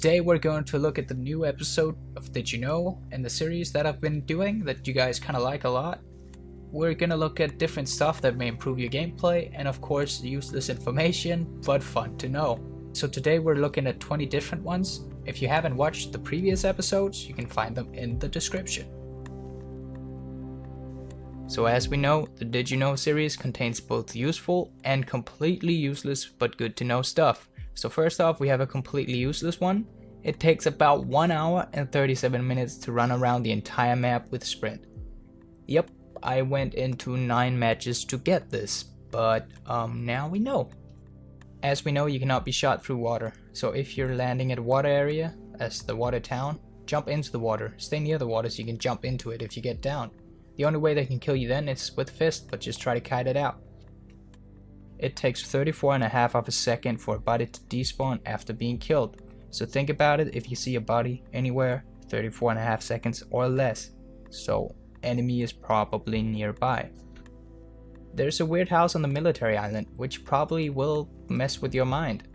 today we're going to look at the new episode of Did You Know in the series that I've been doing that you guys kind of like a lot. We're gonna look at different stuff that may improve your gameplay and of course useless information, but fun to know. So today we're looking at 20 different ones. If you haven't watched the previous episodes, you can find them in the description. So as we know, the Did You Know series contains both useful and completely useless but good to know stuff. So first off, we have a completely useless one. It takes about 1 hour and 37 minutes to run around the entire map with sprint. Yep, I went into 9 matches to get this, but now we know. As we know, you cannot be shot through water, so if you're landing at a water area, as the water town, jump into the water. Stay near the water so you can jump into it if you get down. The only way they can kill you then is with fist, but just try to kite it out. It takes 34.5 of a second for a body to despawn after being killed. So think about it, if you see a body anywhere, 34.5 seconds or less. So enemy is probably nearby. There's a weird house on the military island, which probably will mess with your mind.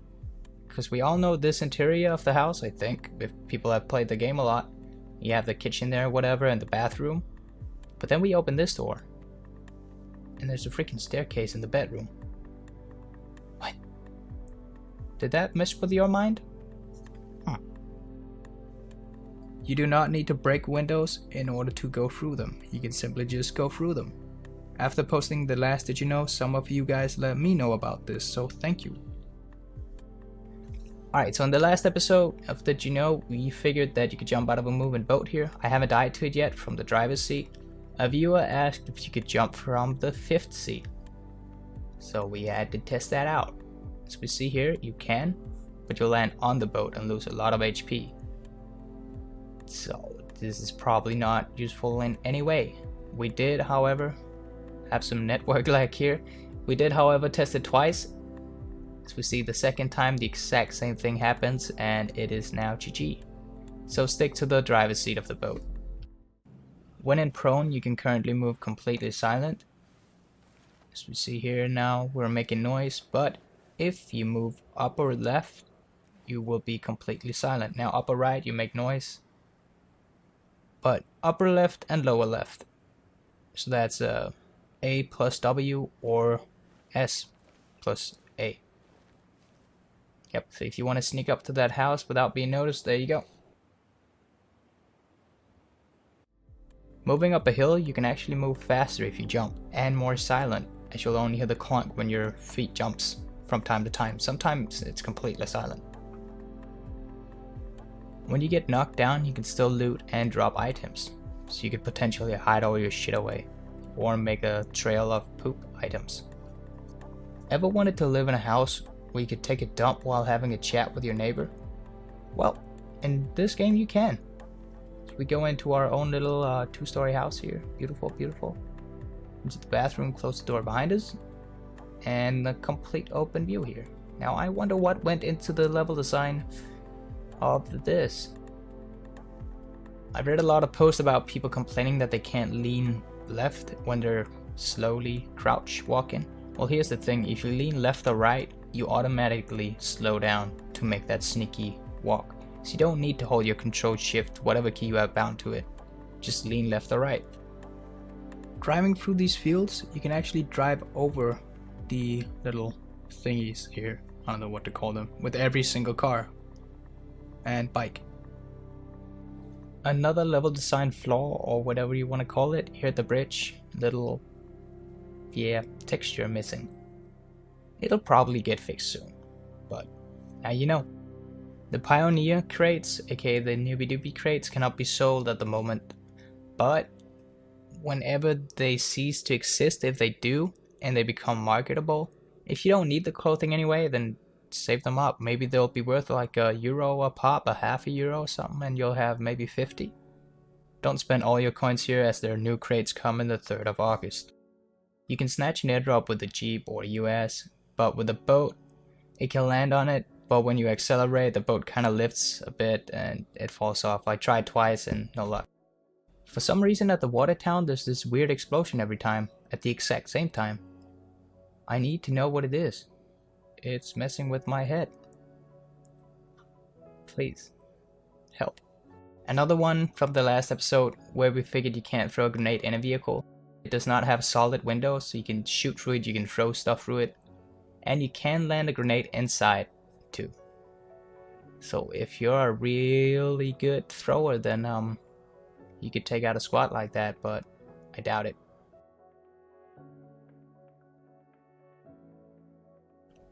Because we all know this interior of the house, I think, if people have played the game a lot. You have the kitchen there, whatever, and the bathroom. But then we open this door. And there's a freaking staircase in the bedroom. What? Did that mess with your mind? You do not need to break windows in order to go through them. You can simply just go through them. After posting the last Did You Know, some of you guys let me know about this, so thank you. Alright, so in the last episode of Did You Know, we figured that you could jump out of a moving boat here. I haven't died to it yet from the driver's seat. A viewer asked if you could jump from the 5th seat. So we had to test that out. As we see here, you can, but you'll land on the boat and lose a lot of HP. So this is probably not useful in any way. We did, however, have some network lag here. We did, however, test it twice. As we see, the second time the exact same thing happens and it is now GG. So stick to the driver's seat of the boat. When in prone, you can currently move completely silent. As we see here now, we're making noise, but if you move up or left, you will be completely silent. Now upper right, you make noise, but upper left and lower left. So that's A plus W or S plus A. Yep, so if you want to sneak up to that house without being noticed, there you go. Moving up a hill, you can actually move faster if you jump, and more silent, as you'll only hear the clunk when your feet jumps from time to time. Sometimes it's completely silent. When you get knocked down, you can still loot and drop items, so you could potentially hide all your shit away, or make a trail of poop items. Ever wanted to live in a house where you could take a dump while having a chat with your neighbor? Well, in this game you can. We go into our own little 2-story house here. Beautiful, beautiful. Into the bathroom, close the door behind us, and a complete open view here. Now I wonder what went into the level design of this. I've read a lot of posts about people complaining that they can't lean left when they're slowly crouch walking. Well, here's the thing, if you lean left or right, you automatically slow down to make that sneaky walk. So you don't need to hold your control shift, whatever key you have bound to it. Just lean left or right. Driving through these fields, you can actually drive over the little thingies here. I don't know what to call them. With every single car and bike. Another level design flaw, or whatever you want to call it, here at the bridge. Little, texture missing. It'll probably get fixed soon, but now you know. The Pioneer crates, aka the newbie doobie crates, cannot be sold at the moment, but whenever they cease to exist, if they do, and they become marketable, if you don't need the clothing anyway, then save them up. Maybe they'll be worth like €1 a pop, a half a euro or something, and you'll have maybe 50. Don't spend all your coins here, as their new crates come in the 3rd of August. You can snatch an airdrop with the Jeep or US, but with a boat, it can land on it, but when you accelerate, the boat kind of lifts a bit and it falls off. I tried twice and no luck. For some reason at the water town, there's this weird explosion every time, at the exact same time. I need to know what it is. It's messing with my head. Please, help. Another one from the last episode where we figured you can't throw a grenade in a vehicle. It does not have solid windows, so you can shoot through it, you can throw stuff through it, and you can land a grenade inside too. So if you're a really good thrower, then you could take out a squad like that, but I doubt it.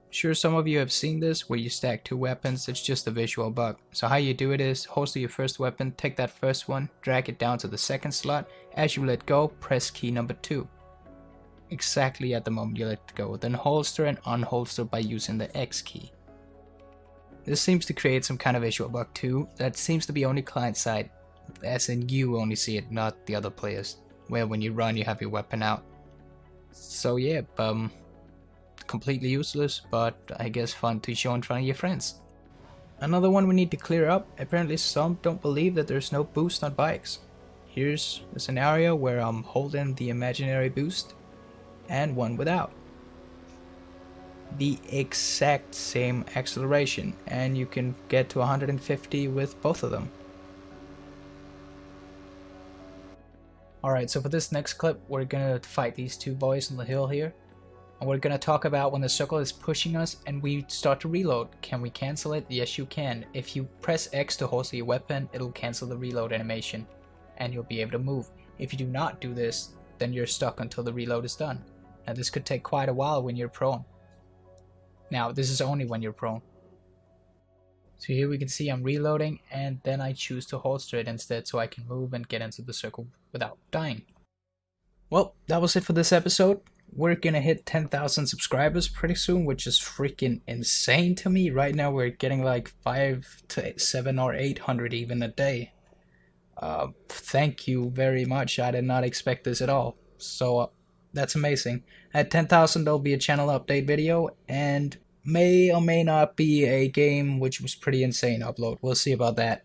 Sure, some of you have seen this where you stack 2 weapons. It's just a visual bug. So how you do it is holster your first weapon, take that first one, drag it down to the second slot. As you let go, press key number 2. Exactly at the moment you let go. Then holster and unholster by using the X key. This seems to create some kind of visual bug too. That seems to be only client side, as in you only see it, not the other players. Where when you run you have your weapon out. So yeah, completely useless, but I guess fun to show in front of your friends. Another one we need to clear up. Apparently some don't believe that there's no boost on bikes. Here's a scenario where I'm holding the imaginary boost and one without. The exact same acceleration, and you can get to 150 with both of them. Alright, so for this next clip we're gonna fight these 2 boys on the hill here. And we're gonna talk about when the circle is pushing us and we start to reload. Can we cancel it? Yes, you can. If you press X to holster your weapon, it'll cancel the reload animation and you'll be able to move. If you do not do this, then you're stuck until the reload is done. Now this could take quite a while when you're prone. Now this is only when you're prone. So here we can see I'm reloading and then I choose to holster it instead so I can move and get into the circle without dying. Well, that was it for this episode. We're gonna hit 10,000 subscribers pretty soon, which is freaking insane to me. Right now we're getting like 5 to 7 or 800 even a day. Thank you very much. I did not expect this at all. So that's amazing. At 10,000 there'll be a channel update video and may or may not be a game which was pretty insane upload. We'll see about that.